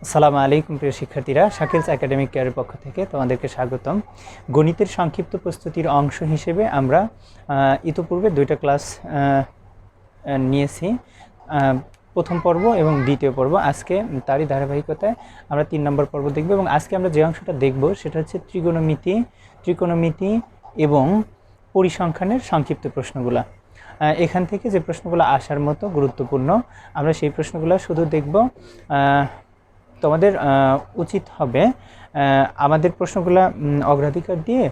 আসসালামু আলাইকুম প্রিয় শিক্ষার্থীরা, শাকিলস একাডেমিক কেয়ারের পক্ষ থেকে তোমাদেরকে স্বাগতম। গণিতের সংক্ষিপ্ত প্রস্তুতির অংশ হিসেবে আমরা ইতোপূর্বে দুইটা ক্লাস নিয়েছি, প্রথম পর্ব এবং দ্বিতীয় পর্ব। আজকে তারই ধারাবাহিকতায় আমরা 3 নম্বর পর্ব দেখব এবং আজকে আমরা যে অংশটা দেখব সেটা হচ্ছে ত্রিকোণমিতি এবং পরিসংখ্যানের সংক্ষিপ্ত প্রশ্নগুলো। এখান থেকে যে প্রশ্নগুলো আসার মতো গুরুত্বপূর্ণ আমরা সেই প্রশ্নগুলো শুধু দেখব। তোমাদের উচিত হবে আমাদের প্রশ্নগুলো অগ্রাধিকার দিয়ে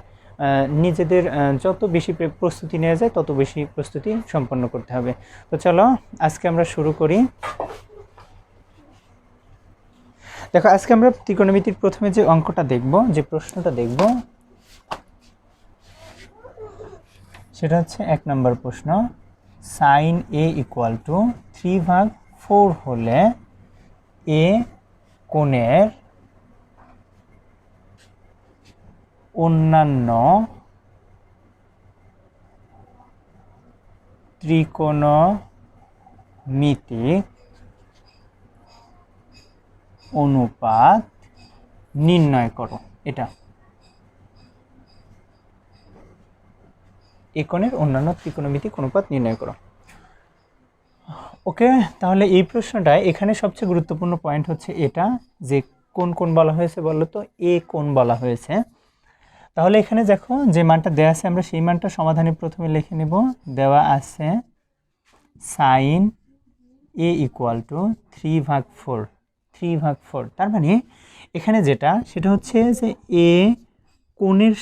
নিজেদের যত বেশি প্রস্তুতি নেওয়া যায় তত বেশি প্রস্তুতি সম্পন্ন করতে হবে। তো চলো আজকে আমরা শুরু করি। দেখো, আজকে আমরা ত্রিকোণমিতির প্রথমে যে অঙ্কটা দেখব, যে প্রশ্নটা দেখব সেটা হচ্ছে 1 নম্বর প্রশ্ন। sin a = 3/4 হলে a কোণের অন্যান্য ত্রিকোণমিতিক অনুপাত নির্ণয় করো। এটা এ কোণের অন্যান্য ত্রিকোণমিতিক অনুপাত নির্ণয় করো। ওকে, তাহলে এই প্রশ্নটায় এখানে সবচেয়ে গুরুত্বপূর্ণ পয়েন্ট হচ্ছে এটা যে কোন কোণ বলা হয়েছে বলো তো, এ কোণ বলা হয়েছে। তাহলে এখানে দেখো যে মানটা দেওয়া আছে আমরা সেই মানটা সমাধানে প্রথমে লিখে নেব। দেওয়া আছে sin a = 3/4। তার মানে এখানে যেটা সেটা হচ্ছে যে এ কোণের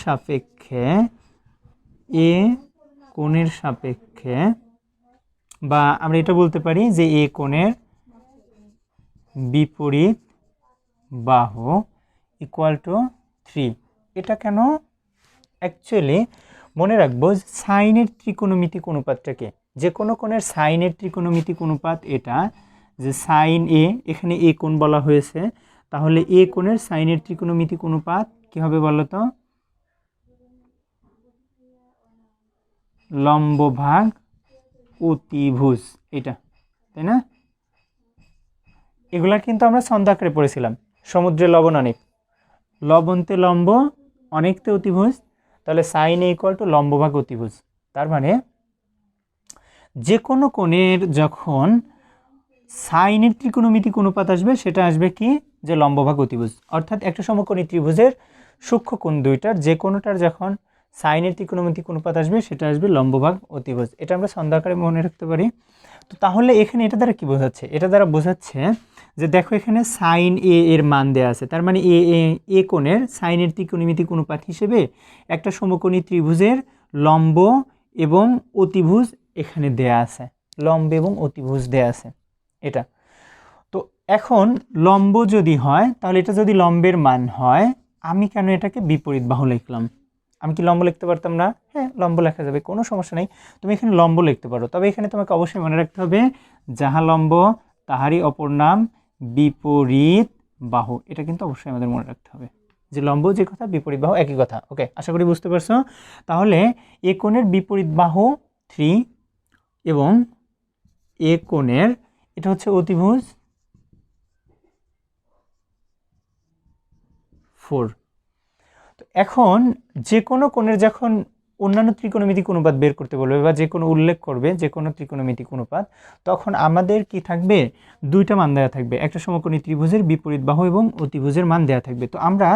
সাপেক্ষে বা আমরা এটা বলতে পারি যে এ কোণের বিপরীত বাহু = 3। এটা কেন? অ্যাকচুয়ালি মনে রাখবো সাইনের ত্রিকোণমিতিক অনুপাতটাকে, যে কোনো কোণের সাইনের ত্রিকোণমিতিক অনুপাত এটা, যে সাইন এ, এখানে এ কোণ বলা হয়েছে, তাহলে এ কোণের সাইনের ত্রিকোণমিতিক অনুপাত কি হবে বলো তো? লম্ব ভাগ অতিভুজ, এটা, তাই না? এগুলা কিন্তু আমরা ছন্দ আকারে পড়েছিলাম। সমুদ্রে লবণ অনেক, লবণতে লম্ব, অনেকতে অতিভুজ, তাহলে সাইন এ = লম্ব ভাগ অতিভুজ। তার মানে যে কোনো কোণের যখন সাইনের ত্রিকোণমিতিক অনুপাত আসবে সেটা আসবে কি, যে লম্ব ভাগ অতিভুজ। অর্থাৎ একটা সমকোণী ত্রিভুজের সূক্ষ্ম কোণ দুইটার যে কোনোটার যখন সাইনের ত্রিকোণমিতিক অনুপাত আসবে সেটা আসবে লম্ব ভাগ অতিভুজ। এটা আমরা ছন্দ আকারে মনে রাখতে পারি। তো তাহলে এখানে এটা দ্বারা কি বোঝাচ্ছে? এটা দ্বারা বোঝাচ্ছে যে দেখো এখানে সাইন এ এর মান দেওয়া আছে, তার মানে এ কোণের সাইনের ত্রিকোণমিতিক অনুপাত হিসেবে একটা সমকোণী ত্রিভুজের লম্ব এবং অতিভুজ এখানে দেয়া আছে, লম্ব এবং অতিভুজ দেয়া আছে এটা। তো এখন লম্ব যদি হয়, তাহলে এটা যদি লম্বের মান হয়, আমি কেন এটাকে বিপরীত বাহু লিখলাম? আমি কি লম্ব লিখতে পারতাম না? হ্যাঁ, লম্ব লেখা যাবে, কোনো সমস্যা নেই। তুমি এখানে লম্ব লিখতে পারো, তবে এখানে তোমাকে অবশ্যই মনে রাখতে হবে যাহা লম্ব তাহারই অপর নাম বিপরীত বাহু। এটা কিন্তু অবশ্যই আমাদের মনে রাখতে হবে যে লম্ব যে কথা, বিপরীত বাহু একই কথা। ওকে, আশা করি বুঝতে পারছো। তাহলে এ কোণের বিপরীত বাহু 3 এবং এ কোণের এটা হচ্ছে অতিভুজ 4। তো এখন যে কোনো কোণের যখন অন্যান্য ত্রিকোণমিতিক অনুপাত বের করতে বলবে বা যে কোনো উল্লেখ করবে যে কোনো ত্রিকোণমিতিক অনুপাত, তখন আমাদের কি থাকবে? দুইটা মান দেওয়া থাকবে, একটা সমকোণী ত্রিভুজের বিপরীত বাহু এবং অতিভুজের মান দেওয়া থাকবে। তো আমরা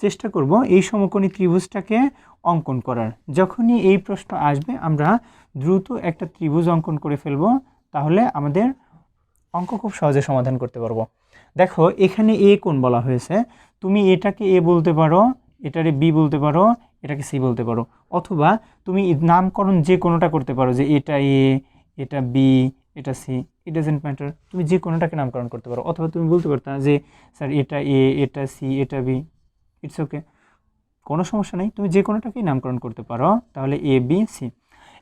চেষ্টা করব এই সমকোণী ত্রিভুজটাকে অঙ্কন করার। যখনই এই প্রশ্ন আসবে আমরা দ্রুত একটা ত্রিভুজ অঙ্কন করে ফেলবো, তাহলে আমাদের অঙ্ক খুব সহজে সমাধান করতে পারবো। দেখো এখানে এ কোণ বলা হয়েছে, তুমি এটাকে এ বলতে পারো, এটারে বি বলতে পারো, এটাকে সি বলতে পারো, অথবা তুমি নামকরণ যে কোনোটা করতে পারো, যে এটা এ, এটা বি, এটা সি, ইট ডাজেন্ট ম্যাটার, তুমি যে কোনোটাকে নামকরণ করতে পারো। অথবা তুমি বলতে পারতা যে স্যার এটা এ, এটা সি, এটা বি, ইটস ওকে, কোনো সমস্যা নেই, তুমি যে কোনোটাকেই নামকরণ করতে পারো। তাহলে এ বি সি।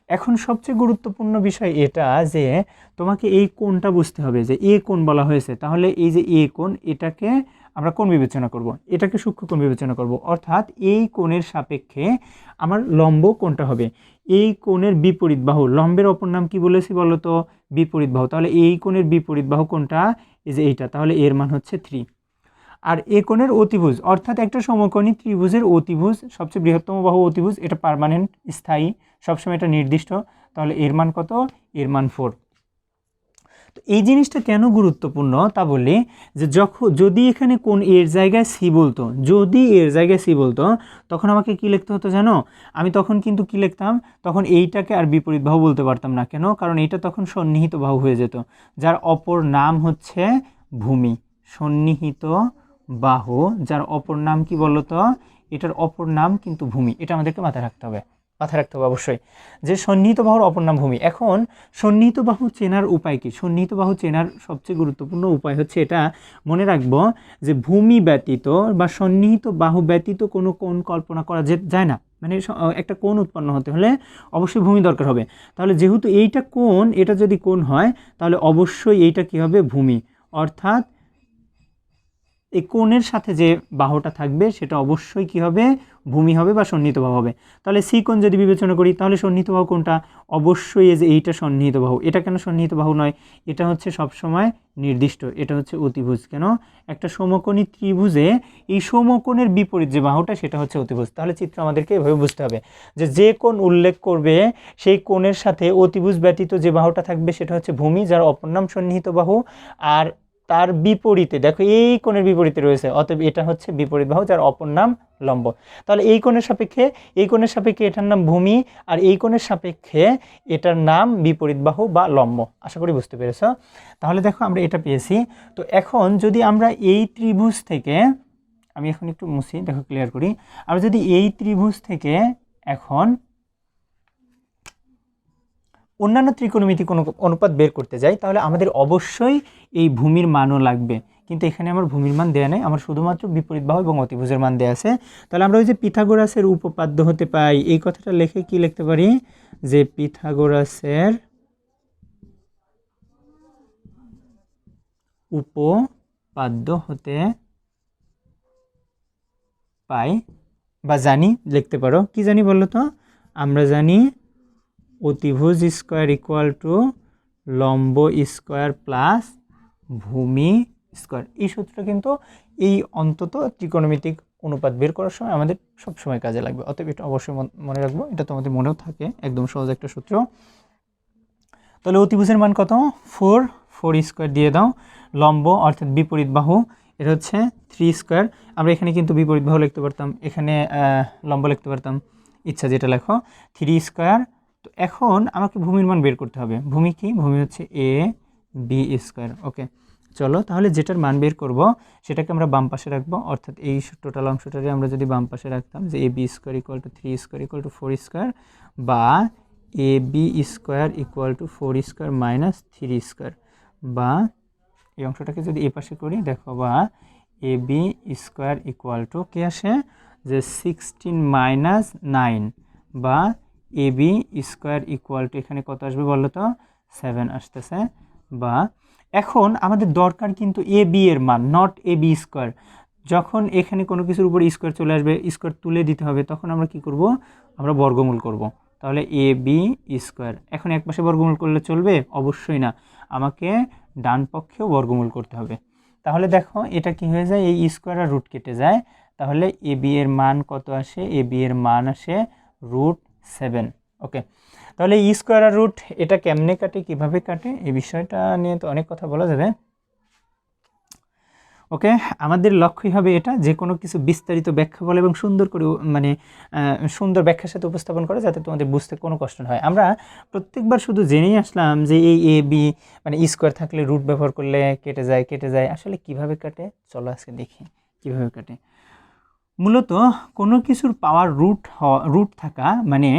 এখন সবচেয়ে গুরুত্বপূর্ণ বিষয় এটা যে তোমাকে এই কোণটা বুঝতে হবে যে এ কোণ বলা হয়েছে, তাহলে এই যে এ কোণ, এটাকে আমরা কোণ বিবেচনা করব, এটাকে সূক্ষ্ম কোণ বিবেচনা করব। অর্থাৎ এই কোণের সাপেক্ষে আমার লম্ব কোণটা হবে এই কোণের বিপরীত বাহু। লম্বের অপর নাম কি বলেছি বলো তো? বিপরীত বাহু। তাহলে এই কোণের বিপরীত বাহু কোনটা? এই যে এইটা, তাহলে এর মান হচ্ছে 3। আর এ কোণের অতিভুজ, অর্থাৎ একটা সমকোণী ত্রিভুজের অতিভুজ, সবচেয়ে বৃহত্তম বাহু অতিভুজ, এটা পার্মানেন্ট, স্থায়ী, সবসময় এটা নির্দিষ্ট। তাহলে এর মান কত? এর মান 4। তো এই জিনিসটা কেন গুরুত্বপূর্ণ তা বলি, যে যদি এখানে কোন এর জায়গায় সি বলতো, যদি এর জায়গায় সি বলতো, তখন আমাকে কি লিখতে হতো জানো? আমি তখন কিন্তু কি লিখতাম, তখন এইটাকে আর বিপরীত বাহু বলতে পারতাম না। কেন? কারণ এইটা তখন সন্নিহিত বাহু হয়ে যেত, যার অপর নাম হচ্ছে ভূমি। সন্নিহিত বাহু, যার অপর নাম কি বলতো? এটার অপর নাম কিন্তু ভূমি। এটা আমাদেরকে মাথায় রাখতে হবে, অবশ্যই, যে সন্নিহিত বাহুর অপর নাম ভূমি। এখন সন্নিহিত বাহু চেনার উপায় কি? সন্নিহিত বাহু চেনার সবচেয়ে গুরুত্বপূর্ণ উপায় হচ্ছে এটা মনে রাখবো, যে ভূমি ব্যতীত বা সন্নিহিত বাহু ব্যতীত কোনো কোণ কল্পনা করা যায় না। মানে একটা কোণ উৎপন্ন হতে হলে অবশ্যই ভূমি দরকার হবে। তাহলে যেহেতু এইটা কোণ, এটা যদি কোণ হয়, তাহলে অবশ্যই এইটা কি হবে? ভূমি। অর্থাৎ এই কোণের সাথে যে বাহুটা থাকবে সেটা অবশ্যই কি হবে? ভূমি হবে বা সন্নিহিত বাহু হবে। তাহলে সি কোণ যদি বিবেচনা করি, তাহলে সন্নিহিত বাহু কোনটা? অবশ্যই এই যে এইটা সন্নিহিত বাহু। এটা কেন সন্নিহিত বাহু নয়? এটা হচ্ছে সবসময় নির্দিষ্ট, এটা হচ্ছে অতিভুজ। কেন? একটা সমকোণী ত্রিভুজে এই সমকোণের বিপরীত যে বাহুটা সেটা হচ্ছে অতিভুজ। তাহলে চিত্র আমাদেরকে এভাবে বুঝতে হবে, যে যে কোণ উল্লেখ করবে সেই কোণের সাথে অতিভুজ ব্যতীত যে বাহুটা থাকবে সেটা হচ্ছে ভূমি, যার অপর নাম সন্নিহিত বাহু। আর তার বিপরীতে দেখো এই কোণের বিপরীতে রয়েছে, অতএব এটা হচ্ছে বিপরীত বাহু, যার অপর নাম লম্ব। তাহলে এই কোণের সাপেক্ষে এটার নাম ভূমি, আর এই কোণের সাপেক্ষে এটার নাম বিপরীত বাহু বা লম্ব। আশা করি বুঝতে পেরেছো। তাহলে দেখো আমরা এটা পেয়েছি। তো এখন যদি আমরা এই ত্রিভুজ থেকে, আমি এখন একটু মুছি, দেখো ক্লিয়ার করি, আমরা যদি এই ত্রিভুজ থেকে এখন অন্যান্য ত্রিকোণমিতিক অনুপাত বের করতে যাই, তাহলে আমাদের অবশ্যই এই ভূমির মানও লাগবে। কিন্তু এখানে আমার ভূমির মান দেয়া নেই, আমার শুধুমাত্র বিপরীত বাহু এবং অতিভুজের মান দেয়া আছে। তাহলে আমরা ওই যে পিথাগোরাসের উপপাদ্য হতে পাই, এই কথাটা লিখে কি লিখতে পারি, যে পিথাগোরাসের উপপাদ্য হতে পাই বা জানি, লিখতে পারো। কি জানি বললো তো? আমরা জানি অতিভুজ স্কোয়ার ইকুয়াল টু লম্ব স্কোয়ার প্লাস ভূমি স্কোয়ার। এই সূত্রটা কিন্তু এই অন্তত ত্রিকোণমিতিক অনুপাত বের করার সময় আমাদের সবসময় কাজে লাগবে। অতএব এটা অবশ্যই মনে রাখবো, এটা তোমাদের মনেও থাকে, একদম সহজ একটা সূত্র। তাহলে অতিভুজের মান কত? 4 স্কোয়ার দিয়ে দাও। লম্ব অর্থাৎ বিপরীত বাহু, এটা হচ্ছে 3 স্কোয়ার। আমরা এখানে কিন্তু বিপরীত বাহু লিখতে পারতাম, এখানে লম্ব লিখতে পারতাম, ইচ্ছা যেটা লেখো। 3 স্কোয়ার। তো এখন আমাকে ভূমির মান বের করতে হবে। ভূমি কি? ভূমি হচ্ছে এ বি স্কোয়ার। ওকে, চলো তাহলে যেটার মান বের করব সেটাকে আমরা বাম পাশে রাখবো, অর্থাৎ এই টোটাল অংশটারে আমরা যদি বাম পাশে রাখতাম, যে A B square equal to 3 square equal to 4 square, বা A B square equal to 4 square minus 3 square, বা এই অংশটাকে যদি এ পাশে করি, দেখো, বা A B square equal to কি আসে, যে 16 মাইনাস 9, বা A B square equal to এখানে কত আসবে বলো তো? 7 আসতেছে। বা এখন আমাদের দরকার কিন্তু এ বি এর মান, নট এ বি স্কোয়ার। যখন এখানে কোনো কিছুর উপর স্কোয়ার চলে আসবে, স্কোয়ার তুলে দিতে হবে, তখন আমরা কি করব? আমরা বর্গমূল করব। তাহলে এ বি স্কোয়ার, এখন এক পাশে বর্গমূল করলে চলবে? অবশ্যই না, আমাকে ডান পক্ষেও বর্গমূল করতে হবে। তাহলে দেখো এটা কি হয়ে যায়, এই স্কোয়ার আর রুট কেটে যায়। তাহলে এ বি এর মান কত আসে? এ বি এর মান আসে √7। ওকে, তাহলে ই স্কোয়ার আর রুট এটা কেমনে কাটে, কিভাবে কাটে, এই বিষয়টা নিয়ে তো অনেক কথা বলা যাবে। ওকে, আমাদের লক্ষ্যই হবে এটা, যে কোনো কিছু বিস্তারিত ব্যাখ্যা বলে এবং সুন্দর করে, মানে সুন্দর ব্যাখ্যার সাথে উপস্থাপন করে, যাতে তোমাদের বুঝতে কোনো কষ্ট না হয়। আমরা প্রত্যেকবার শুধু জেনেই আসলাম যে এই এ বি মানে স্কোয়ার থাকলে রুট ব্যবহার করলে কেটে যায়। আসলে কিভাবে কাটে চলো আজকে দেখি কিভাবে কাটে। মূলত কোনো কিছুর পাওয়ার রুট থাকা মানে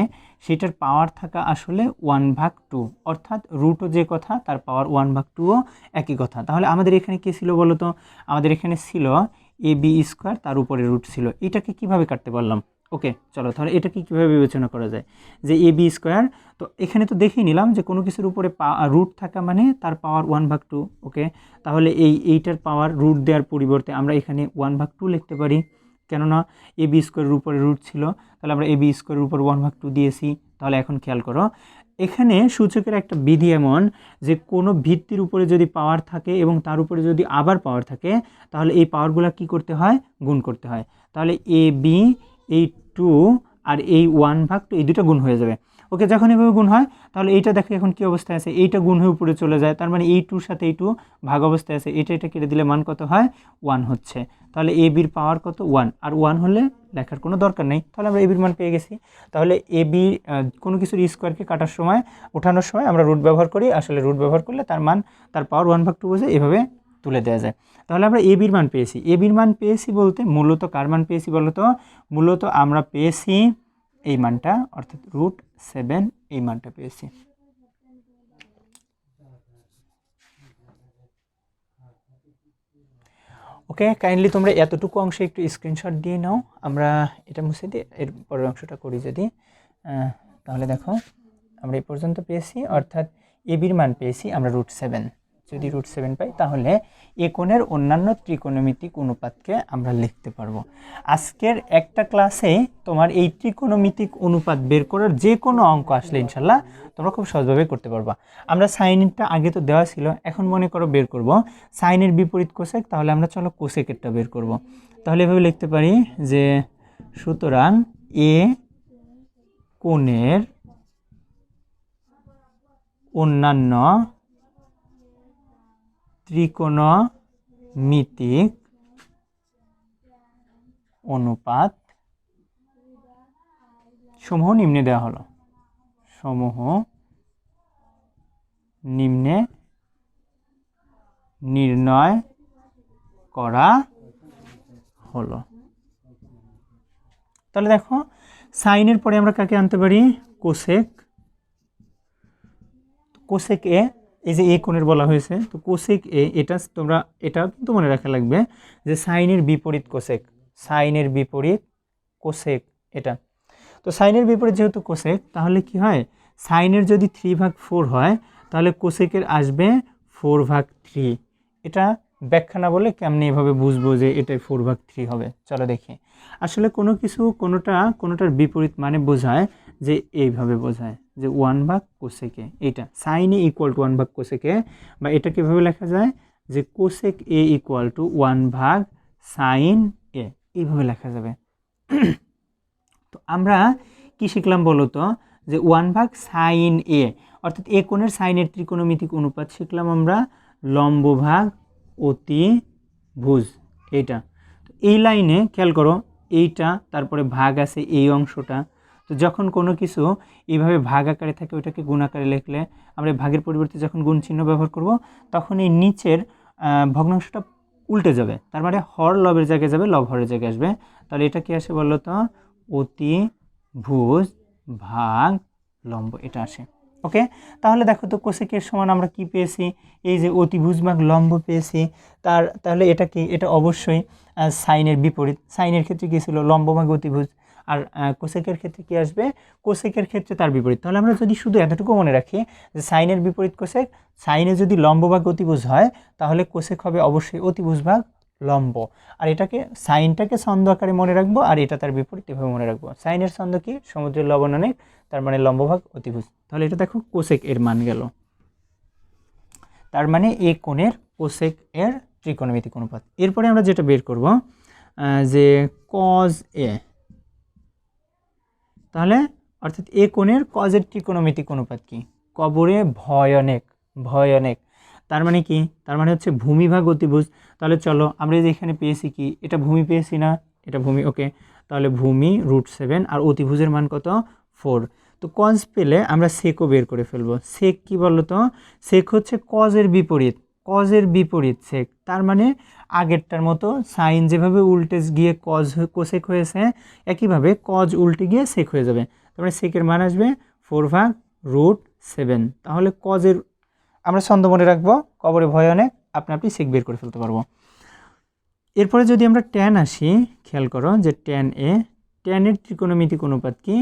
সেটার পাওয়ার থাকা আসলে 1/2, অর্থাৎ রুটও যে কথা তার পাওয়ার 1/2ও একই কথা। তাহলে আমাদের এখানে কী ছিল বলো তো? আমাদের এখানে ছিল এ বি স্কোয়ার, তার উপরে রুট ছিল। এটাকে কিভাবে কাটতে পারলাম? ওকে, চলো তাহলে এটাকে কীভাবে বিবেচনা করা যায়, যে এ বি স্কোয়ার। তো এখানে তো দেখেই নিলাম যে কোনো কিছুর উপরে রুট থাকা মানে তার পাওয়ার 1/2। ওকে, তাহলে এইটার পাওয়ার রুট দেওয়ার পরিবর্তে আমরা এখানে 1/2 লিখতে পারি, কেননা এ বি স্কোয়ারের উপরে রুট ছিল। তাহলে আমরা এ বি স্কোয়ারের উপর 1/2 দিয়েছি। তাহলে এখন খেয়াল করো, এখানে সূচকের একটা বিধি এমন যে কোনো ভিত্তির উপরে যদি পাওয়ার থাকে এবং তার উপরে যদি আবার পাওয়ার থাকে তাহলে এই পাওয়ারগুলো কি করতে হয়, গুণ করতে হয়। তাহলে এ বি এই 2 আর এই 1/2 এই দুটো গুণ হয়ে যাবে। ওকে, যখন এভাবে গুণ হয় তাহলে এইটা দেখো এখন কি অবস্থায় আছে, এইটা গুণ হয়ে উপরে চলে যায়, তার মানে এই 2 সাথে এই 2 ভাগ অবস্থায় আছে, এটা কেটে দিলে মান কত হয়, 1 হচ্ছে। তাহলে এ বির পাওয়ার কত, 1, আর 1 হলে লেখার কোনো দরকার নেই, তাহলে আমরা এ বির মান পেয়ে গেছি। তাহলে এ বি কোনো কিছুর স্কোয়ারকে কাটার সময় ওঠানোর সময় আমরা রুট ব্যবহার করি, আসলে রুট ব্যবহার করলে তার মান তার পাওয়ার 1/2 বোঝে এভাবে তুলে দেওয়া যায়। তাহলে আমরা এ বির মান পেয়েছি। এ বির মান পেয়েছি বলতে মূলত কার মান পেয়েছি বলো তো, মূলত আমরা পেয়েছি এই মানটা, অর্থাৎ √7 এই মানটা পেয়েছি। ওকে, কাইন্ডলি তোমরা এতটুকু অংশে একটু স্ক্রিনশট দিয়ে নাও, আমরা এটা মুছে দিই, এর পরের অংশটা করি যদি। তাহলে দেখো আমরা এই পর্যন্ত পেয়েছি, অর্থাৎ এ বির মান পেয়েছি আমরা √7। যদি √7 পাই তাহলে এ কোণের অন্যান্য ত্রিকোণমিতিক অনুপাতকে আমরা লিখতে পারবো। আজকের একটা ক্লাসে তোমার এই ত্রিকোণমিতিক অনুপাত বের করার যে কোনো অঙ্ক আসলে ইনশাল্লাহ তোমরা খুব সহজভাবে করতে পারবা। আমরা সাইনটা আগে তো দেওয়া ছিল, এখন মনে করো বের করব সাইনের বিপরীত কোসেক, তাহলে আমরা চলো কোসেকেরটা বের করব। তাহলে এভাবে লিখতে পারি যে সুতরাং এ কোণের অন্যান্য ত্রিকোণমিতিক অনুপাত সমূহ নিম্নে দেওয়া হলো, সমূহ নিম্নে নির্ণয় করা হলো। তাহলে দেখো সাইনের পরে আমরা কাকে আনতে পারি, কোসেক। কোসেক এ, এই যে এ কোণের বলা হয়েছে, তো কোসেক এ এটা তোমরা এটা কিন্তু মনে রাখা লাগবে যে সাইনের বিপরীত কোসেক, সাইনের বিপরীত কোসেক এটা। তো সাইনের বিপরীত যেহেতু কোসেক, তাহলে কি হয়, সাইনের যদি 3/4 হয় তাহলে কোসেকের আসবে 4/3। এটা ব্যাখ্যা না বলে কেমনি এভাবে বুঝবো যে এটাই 4/3 হবে, চলো দেখি। আসলে কোনো কিছু কোনোটার বিপরীত মানে বোঝায় যে এইভাবে বোঝায় যে 1/কোসেকে, এইটা সাইন এ ইকুয়াল টু 1/কোসেকে, বা এটা কীভাবে লেখা যায় যে কোসেক এ ইকুয়াল টু 1/সাইন এ, এইভাবে লেখা যাবে। তো আমরা কি শিখলাম বলো তো, যে 1/সাইন এ, অর্থাৎ এ কোণের সাইনের ত্রিকোণমিতিক অনুপাত শিখলাম আমরা, লম্বভাগ অতিভুজ এইটা। তো এই লাইনে খেয়াল করো, এইটা তারপরে ভাগ আছে এই অংশটা, তো যখন কোনো কিছু এইভাবে ভাগ আকারে থাকে ওইটাকে গুণ আকারে লিখলে আমরা ভাগের পরিবর্তে যখন গুণ চিহ্ন ব্যবহার করব তখন এই নিচের ভগ্নাংশটা উল্টে যাবে, তার মানে হর লবের জায়গায় যাবে, লব হরের জায়গায় আসবে। তাহলে এটা কি আসে বলো তো, অতিভুজ ভাগ লম্ব, এটা আসে। ওকে, তাহলে দেখো তো কোসেকের সমান আমরা কি পেয়েছি, এই যে অতিভুজ ভাগ লম্ব পেয়েছি। তাহলে এটা কি, এটা অবশ্যই সাইনের বিপরীত। সাইনের ক্ষেত্রে কী ছিল, লম্ব ভাগ অতিভুজ, আর কোসেকের ক্ষেত্রে কি আসবে, কোসেকের ক্ষেত্রে তার বিপরীত। তাহলে আমরা যদি শুধু এতটুকু মনে রাখি যে সাইনের বিপরীত কোসেক, সাইনে যদি লম্ব ভাগ অতিভুজ হয় তাহলে কোসেক হবে অবশ্যই অতিভুজ ভাগ লম্ব। আর এটাকে সাইনটাকে ছন্দ আকারে মনে রাখবো, আর এটা তার বিপরীত এভাবে মনে রাখবো। সাইনের ছন্দ কি, সমুদ্রের লবণ অনেক, তার মানে লম্বভাগ অতিভুজ। তাহলে এটা দেখো কোসেক এর মান গেল, তার মানে এ কোণের কোসেক এর ত্রিকোণমিতিক অনুপাত। এরপরে আমরা যেটা বের করব যে কজ এ, তাহলে অর্থাৎ এ কোণের কজের ত্রিকোণমিতিক অনুপাত কি, কবরে ভয় অনেক, ভয় অনেক, তার মানে কি, তার মানে হচ্ছে ভূমি ভাগ অতিভুজ। তাহলে চলো আমরা যে এখানে পেয়েছি কি, এটা ভূমি পেয়েছি না, এটা ভূমি, ওকে, তাহলে ভূমি √7 আর অতিভুজের মান কত, 4। তো কজ পেলে আমরা সেকও বের করে ফেলবো। সেক কি বলতো তো, সেক হচ্ছে কজের বিপরীত, কজের বিপরীত সেক, তার মানে আগেরটার মতো সাইন যেভাবে উল্টে গিয়ে কোসেক হয়েছে একইভাবে কজ উল্টে গিয়ে সেক হয়ে যাবে, তারপরে সেকের মান আসবে 4/√7। তাহলে কজের আমরা ছন্দ মনে রাখবো, কবরে ভয় অনেক, আপনি সেক বের করে ফেলতে পারবো। এরপরে যদি আমরা ট্যান আসি, খেয়াল করো যে ট্যান এ, ট্যানের ত্রিকোণমিতিক অনুপাত কি,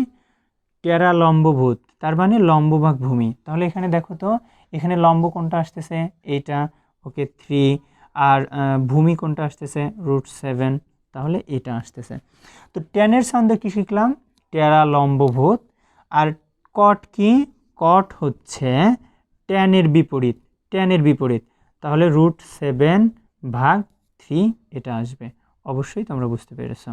টেরা লম্বভূত, তার মানে লম্ব ভাগ ভূমি। তাহলে এখানে দেখো তো, এখানে লম্ব কোনটা আসতেছে, এইটা, ওকে 3, আর ভূমি কোনটা আসতেছে √7, তাহলে এটা আসতেছে। তো ট্যানের ছন্দ কি শিখলাম, টেরা লম্বভূত, আর কট কি, কট হচ্ছে ট্যানের বিপরীত, তাহলে √7/3 এটা আসবে। অবশ্যই তোমরা বুঝতে পেরেছ।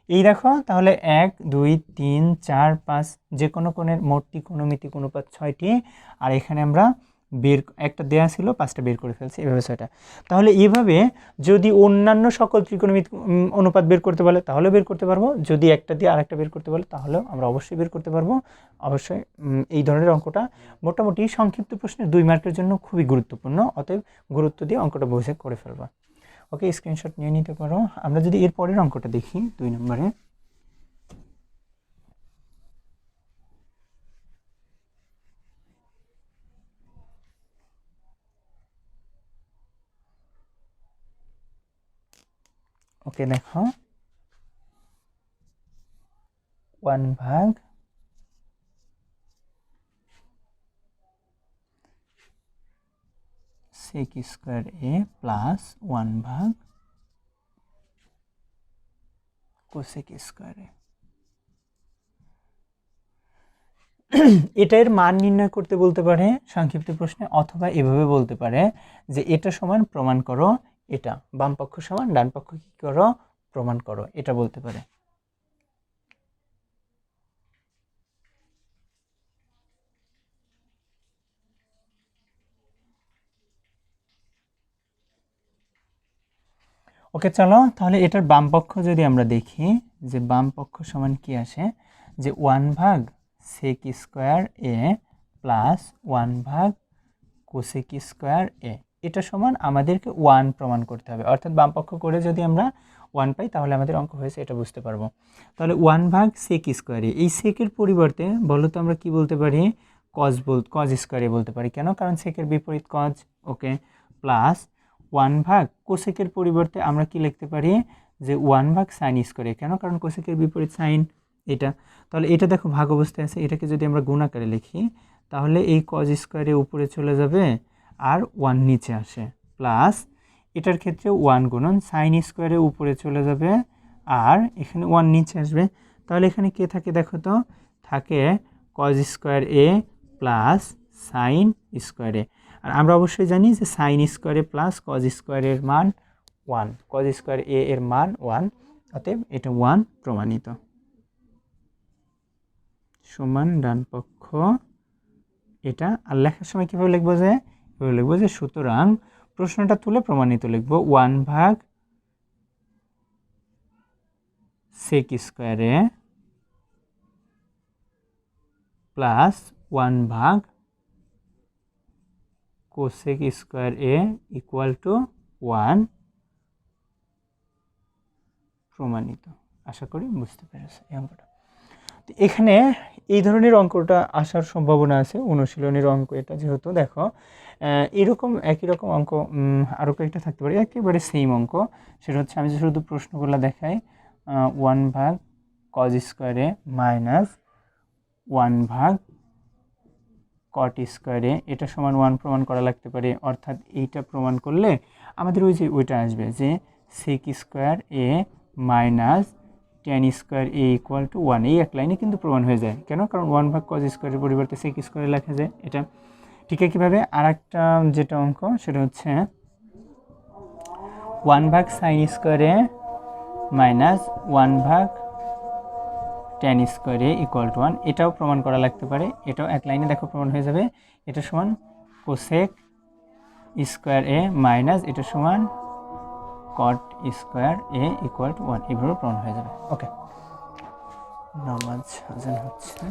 এই দেখো তাহলে 1 2 3 4 5 যে কোনো কোণের মোট ত্রিকোণমিতিক অনুপাত 6টি, আর এখানে আমরা একটা দেয়া ছিল 5টা বের করে ফেলছি, এভাবে 6টা। তাহলে এইভাবে যদি অন্যান্য সকল ত্রিকোণমিতিক অনুপাত বের করতে বলে তাহলে বের করতে পারবো, যদি একটা দিয়ে আরেকটা বের করতে বলে তাহলেও আমরা অবশ্যই বের করতে পারবো। অবশ্যই এই ধরনের অঙ্কটা মোটামুটি সংক্ষিপ্ত প্রশ্নে 2 মার্কের জন্য খুবই গুরুত্বপূর্ণ, অতএব গুরুত্ব দিয়ে অঙ্কটা বুঝে করে ফেলবা। ওকে, স্ক্রিনশট নিয়ে নিতে পারো। আমরা যদি এর পরের অঙ্কটা দেখি 2 নম্বরে, ওকে দেখো 1/sec² প্লাস 1/cosec²। এটা এর মান নির্ণয় করতে বলতে পারে সংক্ষিপ্ত প্রশ্নে, অথবা এভাবে বলতে পারে যে এটা সমান প্রমাণ করো, এটা বাম পক্ষ সমান ডান পক্ষ কি করো প্রমাণ করো, এটা বলতে পারে। ওকে চলো তাহলে এটার বাম পক্ষ যদি আমরা দেখি, যে বাম পক্ষ সমান কি আসে, যে 1/sec² প্লাস 1/cosec², এটা সমান আমাদেরকে 1 প্রমাণ করতে হবে, অর্থাৎ বাম পক্ষ করে যদি আমরা 1 পাই তাহলে আমাদের অঙ্ক হয়েছে, এটা বুঝতে পারবো। তাহলে 1/sec², এই সেকের পরিবর্তে বলো তো আমরা কি বলতে পারি, cos² বলতে পারি। কেন? কারণ সেকের বিপরীত cos। ওকে, প্লাস 1/কোসেকের পরিবর্তে আমরা কি লিখতে পারি, যে 1/sin²। কেন? কারণ কোসেকের বিপরীত সাইন, এটা। তাহলে এটা দেখো ভাগ অবস্থায় আছে, এটাকে যদি আমরা গুণ আকারে লিখি তাহলে এই cos² উপরে চলে যাবে আর 1 নিচে আসে, প্লাস এটার ক্ষেত্রে 1 গুণন sin² উপরে চলে যাবে আর এখানে 1 নিচে আসবে। তাহলে এখানে কে থাকে দেখো তো, থাকে cos² প্লাস sin²। আর আমরা অবশ্যই জানি যে sin² প্লাস cos² এর মান 1, cos² এর মান 1, অতএব এটা 1 প্রমাণিত। সমান ডান পক্ষ এটা। আর লেখার সময় কীভাবে লিখবো, যে এভাবে লিখবো, যে সুতরাং প্রশ্নটা তুলে প্রমাণিত লিখবো 1/sec² plus 1/cosec² equal to 1 প্রমাণিত। আশা করি বুঝতে পেরেছে এই অঙ্কটা। তো এখানে এই ধরনের অঙ্কটা আসার সম্ভাবনা আছে, অনুশীলনের অঙ্ক এটা, যেহেতু দেখো এরকম একই রকম অঙ্ক আরও কয়েকটা থাকতে পারে একেবারে সেম অঙ্ক। সেটা হচ্ছে আমি যে শুধু প্রশ্নগুলো দেখাই, 1/cos² মাইনাস 1/cot², এটা সমান 1 প্রমাণ করা লাগতে পারে। অর্থাৎ এইটা প্রমাণ করলে আমাদের ওই যে ওইটা আসবে, যে sec² minus tan² equal to 1, এই এক লাইনে কিন্তু প্রমাণ হয়ে যায়। কেন? কারণ 1/cos² এর পরিবর্তে sec² লেখা যায় এটা। ঠিক একইভাবে আর একটা যেটা অঙ্ক, সেটা হচ্ছে 1/sin² minus 1/tan² equal to 1, এটাও প্রমাণ করা লাগতে পারে। এটাও এক লাইনে দেখো প্রমাণ হয়ে যাবে। এটা সমান cosec² মাইনাস এটা সমান cot² ইকুয়াল টু 1, এইভাবে প্রমাণ হয়ে যাবে। ওকে, নামাজ আজান হচ্ছে।